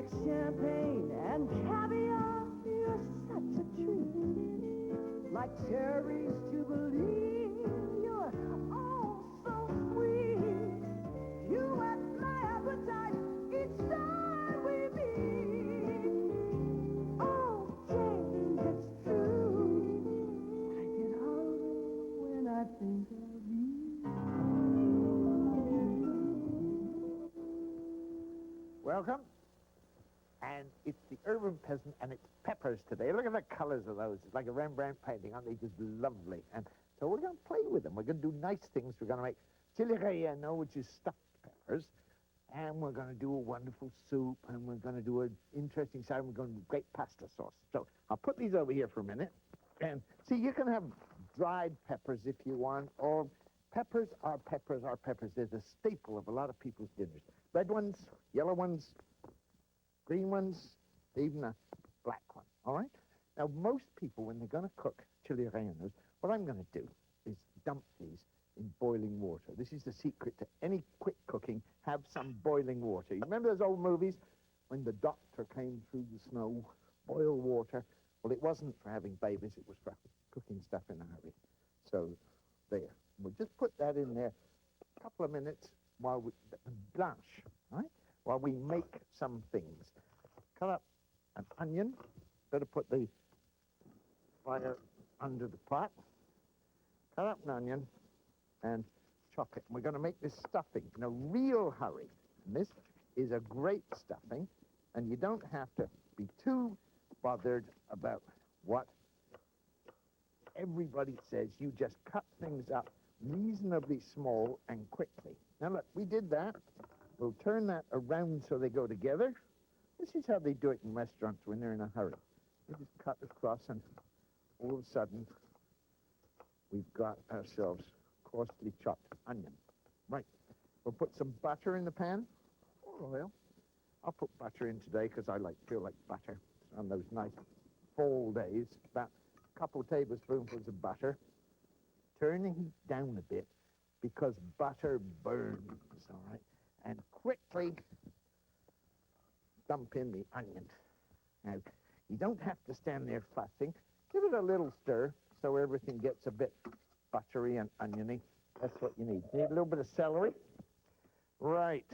like champagne and caviar. You're such a treat, like cherries to believe. You're oh so sweet. You whet my appetite each time we meet. Oh, James, it's true. I get harder when I think of you. Welcome. And it's the urban peasant, and it's peppers today. Look at the colors of those. It's like a Rembrandt painting, aren't they just lovely? And so we're going to play with them. We're going to do nice things. We're going to make chili relleno, which is stuffed peppers. And we're going to do a wonderful soup, and we're going to do an interesting side. We're going to do great pasta sauce. So I'll put these over here for a minute. And see, you can have dried peppers if you want, or peppers are peppers are peppers. There's a staple of a lot of people's dinners. Red ones, yellow ones, green ones, even a black one, all right? Now, most people, when they're going to cook chili rellenos, what I'm going to do is dump these in boiling water. This is the secret to any quick cooking. Have some boiling water. You remember those old movies when the doctor came through the snow, boil water? Well, it wasn't for having babies. It was for cooking stuff in a hurry. So there. We'll just put that in there a couple of minutes while we blanch, right? While we make some things. Cut up an onion. Better put the fire under the pot. Cut up an onion and chop it. We're going to make this stuffing in a real hurry. And this is a great stuffing, and you don't have to be too bothered about what everybody says. You just cut things up reasonably small and quickly. Now look, we did that. We'll turn that around so they go together. This is how they do it in restaurants when they're in a hurry. They just cut across, and all of a sudden, we've got ourselves coarsely chopped onion. Right. We'll put some butter in the pan, or oil. I'll put butter in today because I feel like butter on those nice fall days. About a couple tablespoonfuls of butter. Turn the heat down a bit because butter burns, all right? And quickly dump in the onion. Now, you don't have to stand there fussing. Give it a little stir so everything gets a bit buttery and oniony. That's what you need. Need a little bit of celery. Right.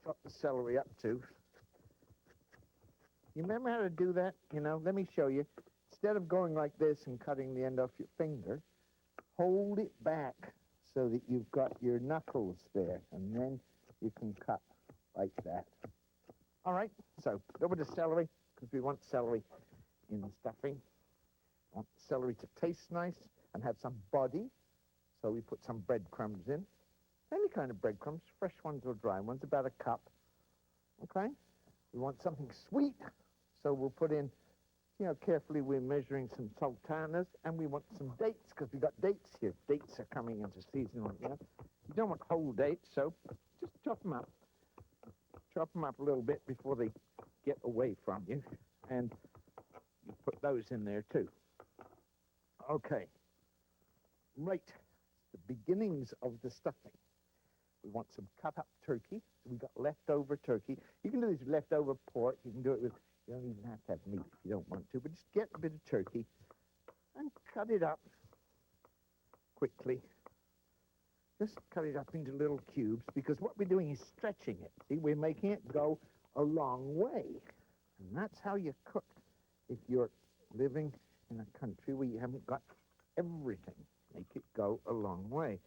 Chop the celery up too. You remember how to do that? You know, let me show you. Instead of going like this and cutting the end off your finger, hold it back so that you've got your knuckles there, and then you can cut like that. All right, so a little bit of celery, because we want celery in the stuffing. We want celery to taste nice and have some body, so we put some breadcrumbs in. Any kind of breadcrumbs, fresh ones or dry ones, about a cup. Okay? We want something sweet, so we'll put in, you know, carefully we're measuring some sultanas, and we want some dates, because we got dates here. Dates are coming into season right now. You don't want whole dates, so just chop them up. Chop them up a little bit before they get away from you, and you put those in there too. Okay. Right. The beginnings of the stuffing. We want some cut-up turkey. So we got leftover turkey. You can do this with leftover pork. You can do it with, you don't even have to have meat if you don't want to, but just get a bit of turkey and cut it up quickly. Just cut it up into little cubes, because what we're doing is stretching it. See, we're making it go a long way. And that's how you cook if you're living in a country where you haven't got everything. Make it go a long way.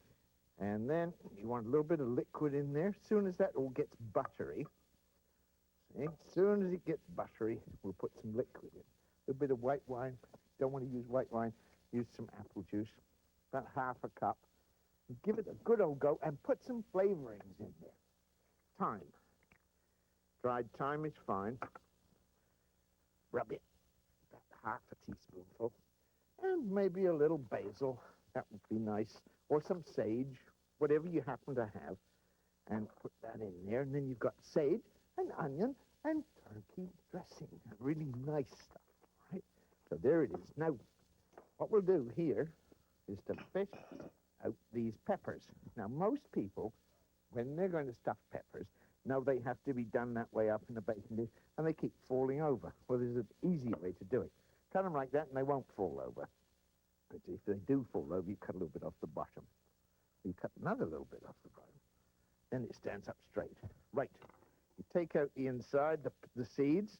And then you want a little bit of liquid in there. As soon as that all gets buttery, see, as soon as it gets buttery, we'll put some liquid in. A little bit of white wine. Don't want to use white wine. Use some apple juice, about half a cup. Give it a good old go and put some flavorings in there. Thyme. Dried thyme is fine. Rub it, about half a teaspoonful. And maybe a little basil. That would be nice. Or some sage, whatever you happen to have. And put that in there. And then you've got sage and onion and turkey dressing. Really nice stuff, right? So there it is. Now, what we'll do here is to fish out these peppers. Now, most people, when they're going to stuff peppers, No, they have to be done that way up in the baking dish, and they keep falling over. Well, there's an easy way to do it. Cut them like that, and they won't fall over. But if they do fall over, you cut a little bit off the bottom. You cut another little bit off the bottom. Then it stands up straight. Right. You take out the inside, the seeds.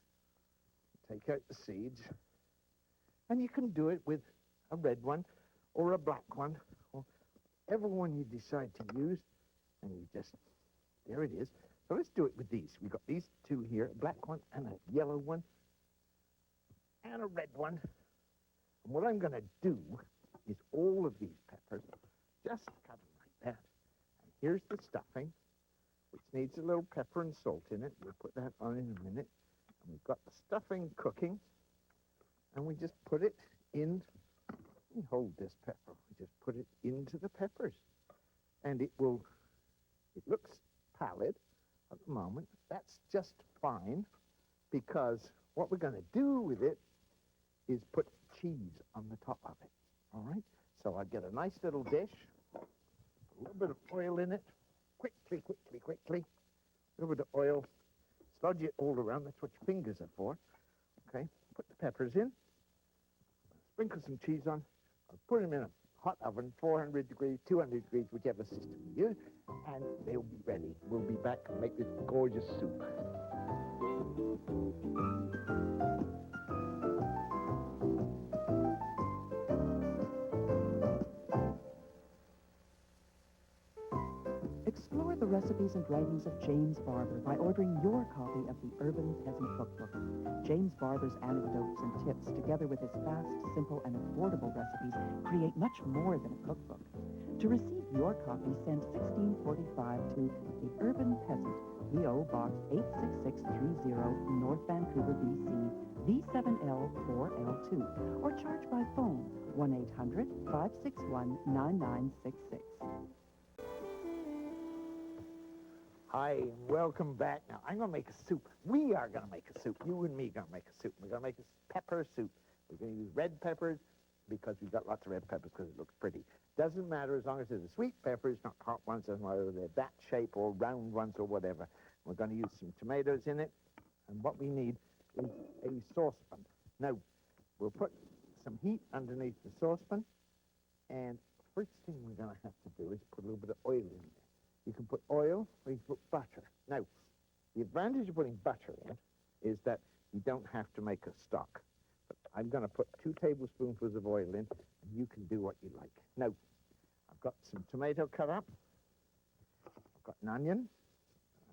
Take out the seeds. And you can do it with a red one or a black one, or whatever one you decide to use. And you just, there it is. So let's do it with these. We've got these two here, a black one and a yellow one and a red one. And what I'm going to do is all of these peppers, just cut them like that. And here's the stuffing, which needs a little pepper and salt in it. We'll put that on in a minute. And we've got the stuffing cooking. And we just put it in, we hold this pepper. We just put it into the peppers. And it looks pallid at the moment. That's just fine, because what we're going to do with it is put cheese on the top of it, all right? So I get a nice little dish, a little bit of oil in it, quickly, a little bit of oil, sludge it all around, that's what your fingers are for, okay? Put the peppers in, sprinkle some cheese on, I'll put them in a hot oven, 400 degrees, 200 degrees, whichever system you use, and they'll be ready. We'll be back and make this gorgeous soup. Explore the recipes and writings of James Barber by ordering your copy of the Urban Peasant Cookbook. James Barber's anecdotes and tips, together with his fast, simple, and affordable recipes, create much more than a cookbook. To receive your copy, send 1645 to the Urban Peasant, P.O. Box 86630, North Vancouver, BC, V7L4L2, or charge by phone 1-800-561-9966. Hi, and welcome back. Now, I'm going to make a soup. We are going to make a soup. You and me are going to make a soup. We're going to make a pepper soup. We're going to use red peppers because we've got lots of red peppers because it looks pretty. Doesn't matter as long as they're the sweet peppers, not hot ones, doesn't matter whether they're that shape or round ones or whatever. We're going to use some tomatoes in it, and what we need is a saucepan. Now, we'll put some heat underneath the saucepan, and first thing we're going to have to do is put a little bit of oil in there. You can put oil or you can put butter. Now, the advantage of putting butter in is that you don't have to make a stock. But I'm going to put 2 tablespoonfuls of oil in, and you can do what you like. Now, I've got some tomato cut up. I've got an onion.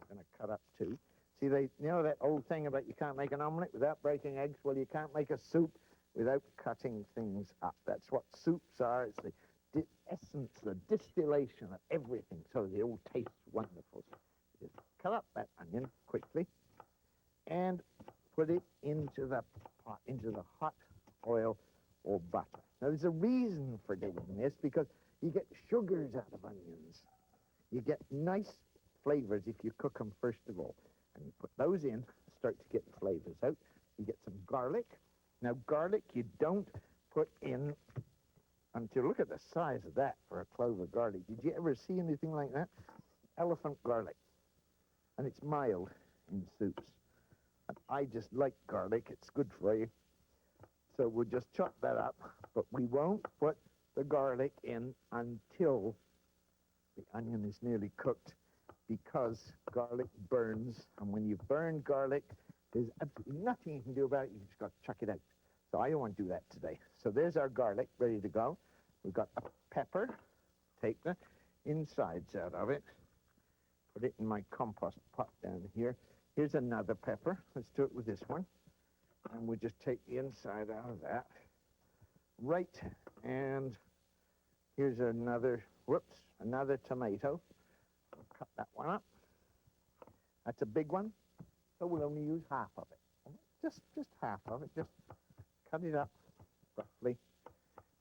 I'm going to cut up 2. See, you know that old thing about you can't make an omelette without breaking eggs? Well, you can't make a soup without cutting things up. That's what soups are. It's the essence, the distillation of everything, so they all taste wonderful. Just cut up that onion quickly and put it into the pot, into the hot oil or butter. Now, there's a reason for doing this, because you get sugars out of onions. You get nice flavors if you cook them first of all. And you put those in, start to get the flavors out. You get some garlic. Now, garlic you don't put in until, look at the size of that for a clove of garlic. Did you ever see anything like that? Elephant garlic. And it's mild in soups. And I just like garlic. It's good for you. So we'll just chop that up, but we won't put the garlic in until the onion is nearly cooked, because garlic burns. And when you burn garlic, there's absolutely nothing you can do about it. You just got to chuck it out. So I don't want to do that today. So there's our garlic ready to go. We've got a pepper. Take the insides out of it. Put it in my compost pot down here. Here's another pepper. Let's do it with this one. And we'll just take the inside out of that. Right. And here's another, another tomato. I'll cut that one up. That's a big one. So we'll only use half of it. Just half of it. Just cut it up roughly.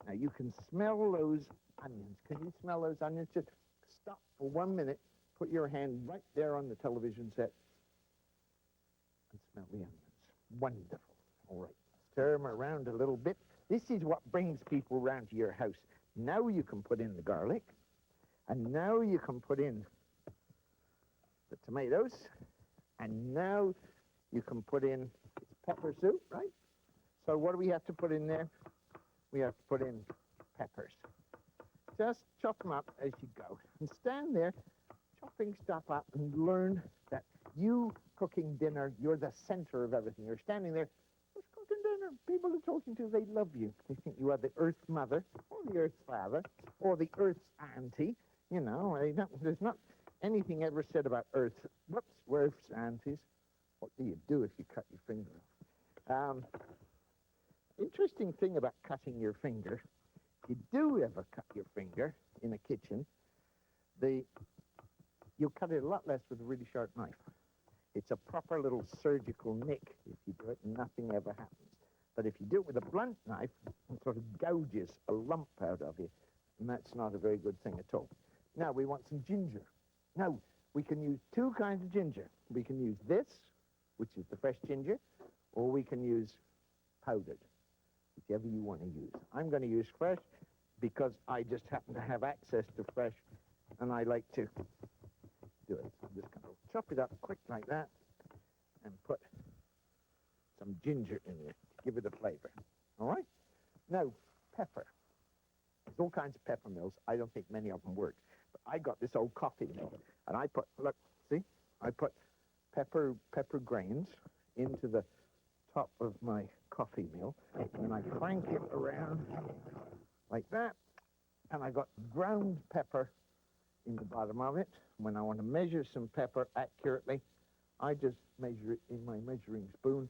Now you can smell those onions. Can you smell those onions? Just stop for 1 minute. Put your hand right there on the television set and smell the onions. Wonderful. All right. Stir them around a little bit. This is what brings people around to your house. Now you can put in the garlic, and now you can put in the tomatoes. And now you can put in pepper soup, right? So what do we have to put in there? We have to put in peppers. Just chop them up as you go. And stand there chopping stuff up and learn that you cooking dinner, you're the center of everything. You're standing there just cooking dinner. People are talking to you. They love you. They think you are the Earth Mother or the Earth Father or the Earth's Auntie. You know, there's not anything ever said about Earth. Whoops, we're Earth's aunties. What do you do if you cut your finger off? Interesting thing about cutting your finger, if you do ever cut your finger in a kitchen, you'll cut it a lot less with a really sharp knife. It's a proper little surgical nick if you do it, and nothing ever happens. But if you do it with a blunt knife, it sort of gouges a lump out of you, and that's not a very good thing at all. Now, we want some ginger. Now, we can use two kinds of ginger. We can use this, which is the fresh ginger, or we can use powdered, whichever you want to use. I'm going to use fresh because I just happen to have access to fresh, and I like to do it. So I'm just going to chop it up quick like that and put some ginger in there to give it a flavor. All right? Now, pepper. There's all kinds of pepper mills. I don't think many of them work. But I got this old coffee mill, and I put, look, see? I put pepper grains into the top of my coffee mill, and I crank it around like that, and I got ground pepper in the bottom of it. When I want to measure some pepper accurately, I just measure it in my measuring spoon,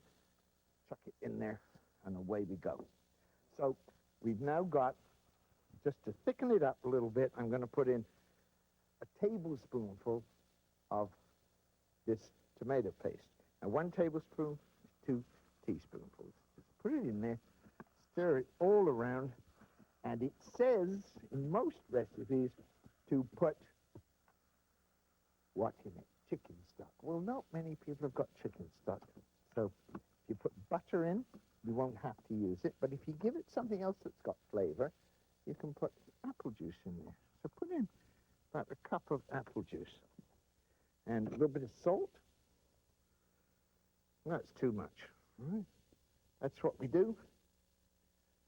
chuck it in there, and away we go. So we've now got, just to thicken it up a little bit, I'm going to put in a tablespoonful of this tomato paste. Now 1 tablespoon, 2 teaspoonfuls. Just put it in there, stir it all around, and it says in most recipes to put what in it? Chicken stock. Well, not many people have got chicken stock. So if you put butter in, you won't have to use it. But if you give it something else that's got flavor, you can put apple juice in there. So put in about a cup of apple juice and a little bit of salt. That's too much. All right. That's what we do.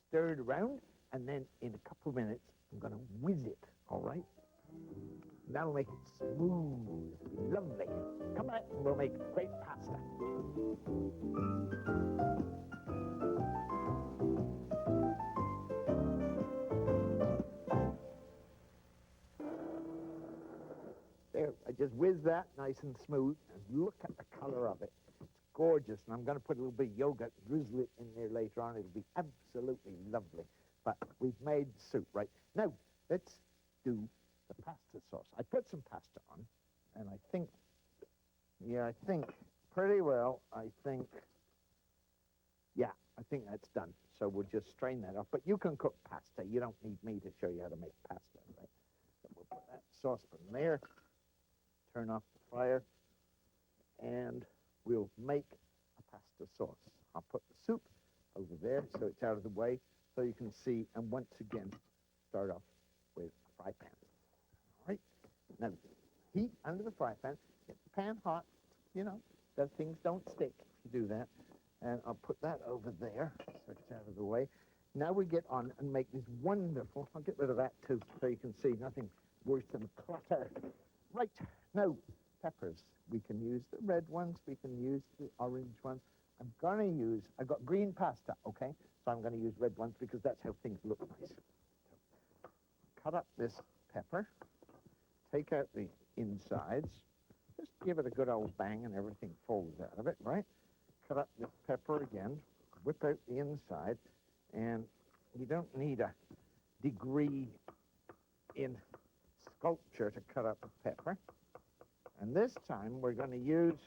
Stir it around, and then in a couple of minutes, I'm going to whiz it, all right? That'll make it smooth, lovely. Come back, and we'll make great pasta. There, I just whiz that nice and smooth, and look at the color of it. It's gorgeous, and I'm going to put a little bit of yogurt, drizzle it in there later on. It'll be absolutely lovely. But we've made soup, right? Now, let's do the pasta sauce. I put some pasta on, and I think pretty well, I think that's done. So we'll just strain that off. But you can cook pasta. You don't need me to show you how to make pasta, right? So we'll put that saucepan there, turn off the fire, and we'll make a pasta sauce. I'll put the soup over there so it's out of the way so you can see, and once again, start off with a fry pan. All right? Now, heat under the fry pan, get the pan hot, you know, that things don't stick if you do that. And I'll put that over there so it's out of the way. Now we get on and make this wonderful, I'll get rid of that too so you can see nothing worse than clutter. Right, now, peppers. We can use the red ones, we can use the orange ones. I've got green pasta, okay? So I'm going to use red ones because that's how things look nice. So, cut up this pepper, take out the insides, just give it a good old bang and everything falls out of it, right? Cut up this pepper again, whip out the inside, and you don't need a degree in sculpture to cut up a pepper. And this time we're going to use,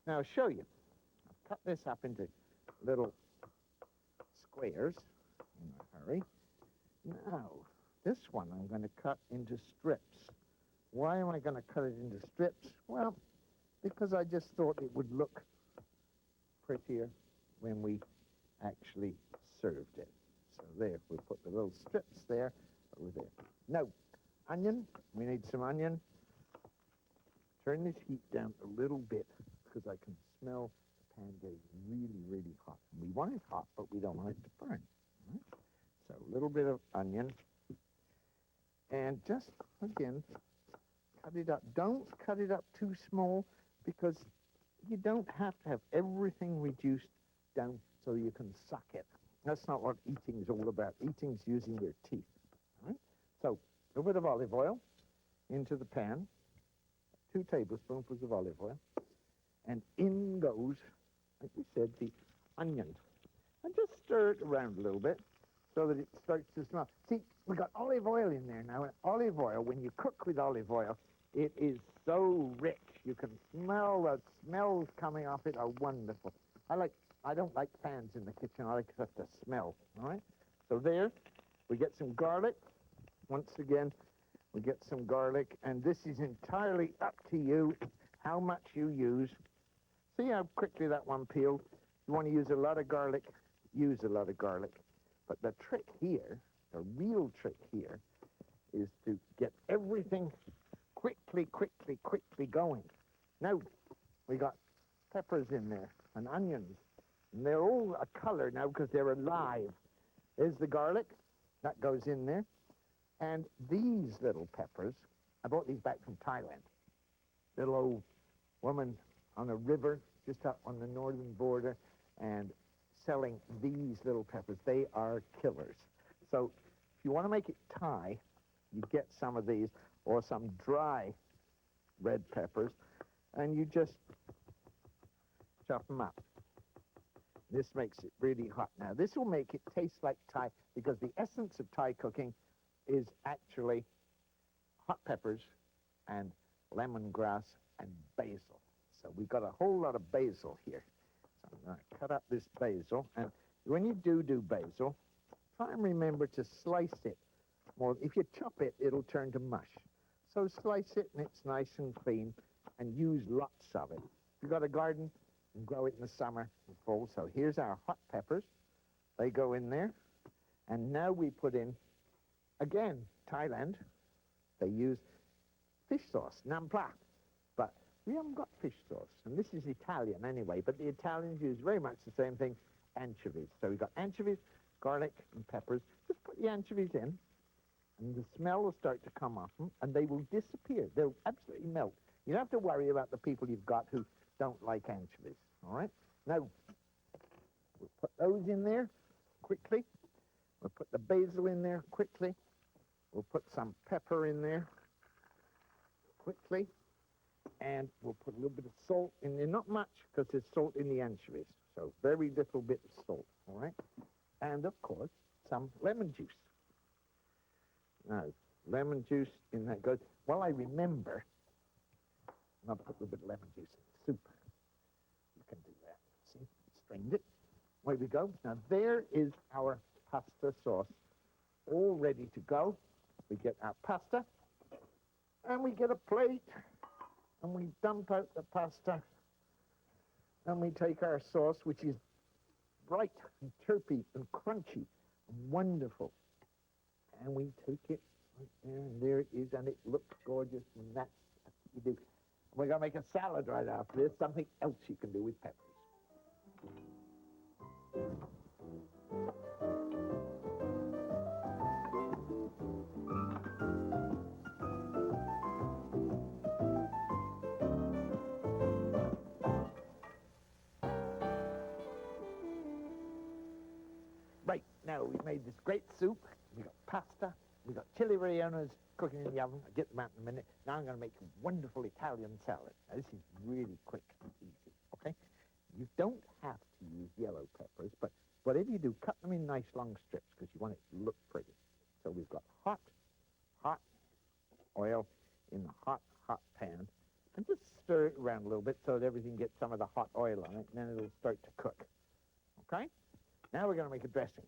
now I'll show you. I've cut this up into little squares in a hurry. Now, this one I'm going to cut into strips. Why am I going to cut it into strips? Well, because I just thought it would look prettier when we actually served it. So there, we put the little strips there, over there. Now, onion, we need some onion. turn this heat down a little bit because I can smell the pan getting really, really hot. We want it hot, but we don't want it to burn. Right? So a little bit of onion. And just, again, cut it up. Don't cut it up too small because you don't have to have everything reduced down so you can suck it. That's not what eating is all about. Eating's using your teeth. Right? So a bit of olive oil into the pan, 2 tablespoonfuls of olive oil, and in goes, like we said, the onion. And just stir it around a little bit so that it starts to smell. See, we got olive oil in there now, and olive oil, when you cook with olive oil, it is so rich. You can smell the smells coming off it are wonderful. I don't like fans in the kitchen. I like just the smell, all right? So there, we get some garlic. Once again, we get some garlic, and this is entirely up to you how much you use. See how quickly that one peeled? You want to use a lot of garlic, use a lot of garlic. But the trick here, the real trick here, is to get everything quickly going. Now, we got peppers in there and onions. And they're all a color now because they're alive. There's the garlic. That goes in there. And these little peppers, I brought these back from Thailand. Little old woman on a river just up on the northern border and selling these little peppers. They are killers. So if you want to make it Thai, you get some of these or some dry red peppers, and you just chop them up. This makes it really hot. Now, this will make it taste like Thai because the essence of Thai cooking is actually hot peppers and lemongrass and basil. So we've got a whole lot of basil here. So I'm going to cut up this basil. And when you do basil, try and remember to slice it more. If you chop it, it'll turn to mush. So slice it, and it's nice and clean, and use lots of it. If you've got a garden, and grow it in the summer and fall. So here's our hot peppers. They go in there. And now we put in, again, Thailand, they use fish sauce, nampla. But we haven't got fish sauce. And this is Italian anyway, but the Italians use very much the same thing, anchovies. So we've got anchovies, garlic, and peppers. Just put the anchovies in, and the smell will start to come off them, and they will disappear. They'll absolutely melt. You don't have to worry about the people you've got who don't like anchovies, all right? Now, we'll put those in there quickly. We'll put the basil in there quickly. We'll put some pepper in there quickly. And we'll put a little bit of salt in there. Not much, because there's salt in the anchovies. So very little bit of salt, all right? And, of course, some lemon juice. Now, lemon juice in that goes. Well, I remember, I'll put a little bit of lemon juice in the soup. You can do that. See, strained it. Away we go. Now, there is our pasta sauce all ready to go. We get our pasta, and we get a plate, and we dump out the pasta, and we take our sauce, which is bright and chirpy and crunchy and wonderful, and we take it right there, and there it is, and it looks gorgeous, and that's what you do. We're going to make a salad right after this, something else you can do with peppers. Right, now we've made this great soup. We got pasta. We got chili rellenos cooking in the oven. I'll get them out in a minute. Now I'm going to make a wonderful Italian salad. Now, this is really quick and easy, okay? You don't have to use yellow peppers, but whatever you do, cut them in nice long strips because you want it to look pretty. So we've got hot oil in the hot pan. And just stir it around a little bit so that everything gets some of the hot oil on it, and then it'll start to cook, okay? Now we're going to make a dressing.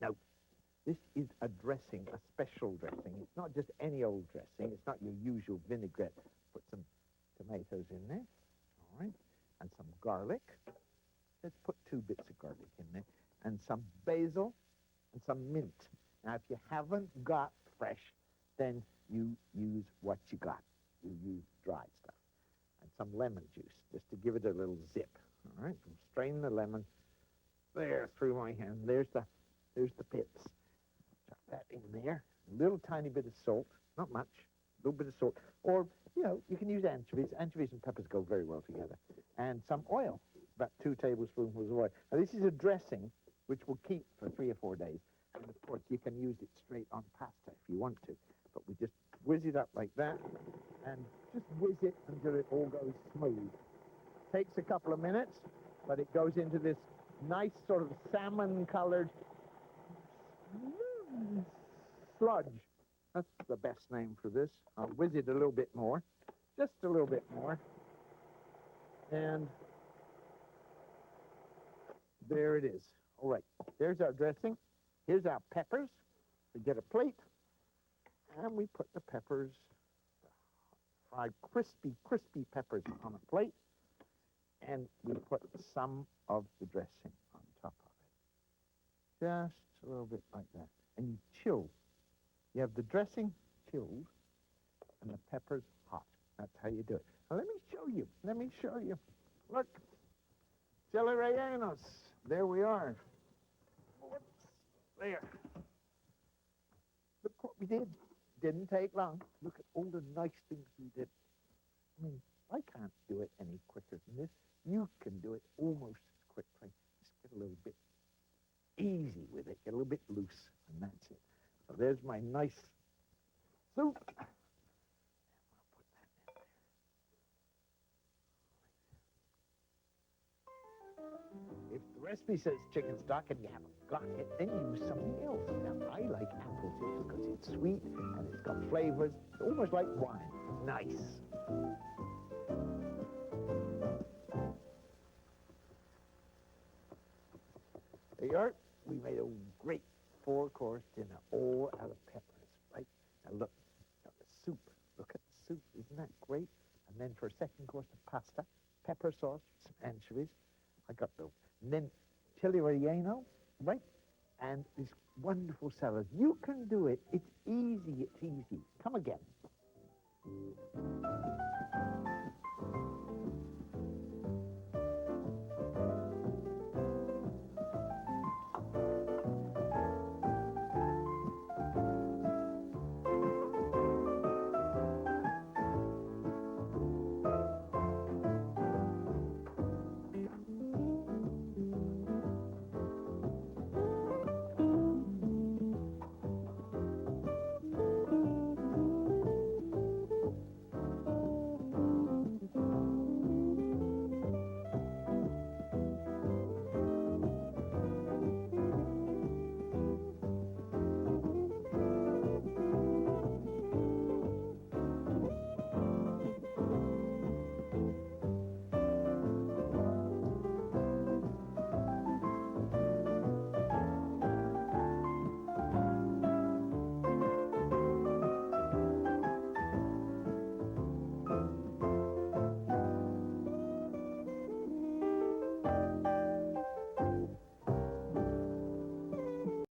Now, this is a dressing, a special dressing. It's not just any old dressing. It's not your usual vinaigrette. Put some tomatoes in there, all right, and some garlic. Let's put 2 bits of garlic in there, and some basil and some mint. Now, if you haven't got fresh, then you use what you got. You use dried stuff. some lemon juice, just to give it a little zip. All right, strain the lemon there through my hand. There's the pips. Chuck that in there. A little tiny bit of salt, not much. A little bit of salt, or you can use anchovies. Anchovies and peppers go very well together. And some oil, about 2 tablespoonfuls of oil. Now this is a dressing which will keep for 3 or 4 days. And of course you can use it straight on pasta if you want to. But we just whiz it up like that, and just whiz it until it all goes smooth. Takes a couple of minutes, but it goes into this nice sort of salmon-colored sludge. That's the best name for this. I'll whiz it a little bit more, just a little bit more. And there it is. All right, there's our dressing. Here's our peppers. We get a plate, and we put the peppers, fried crispy peppers on a plate, and we put some of the dressing on top of it. Just a little bit like that. And you chill. You have the dressing chilled and the peppers hot. That's how you do it. Now let me show you. Let me show you. Look. Chili rellenos. There we are. Whoops. There. Look what we did. Didn't take long. Look at all the nice things we did. I mean, I can't do it any quicker than this. You can do it almost as quickly. Just get a little bit easy with it. Get a little bit loose, and that's it. So there's my nice soup. And I'll put that in there. If the recipe says chicken stock and you haven't got it, then use something else. Now, I like apple juice because it's sweet and it's got flavors. It's almost like wine. Nice. There you are. We made a great 4-course dinner, all out of peppers, right? Now look, got the soup. Look at the soup. Isn't that great? And then for a second course of pasta, pepper sauce, some anchovies. I got those. And then chili relleno, right? And this wonderful salad. You can do it. It's easy. It's easy. Come again.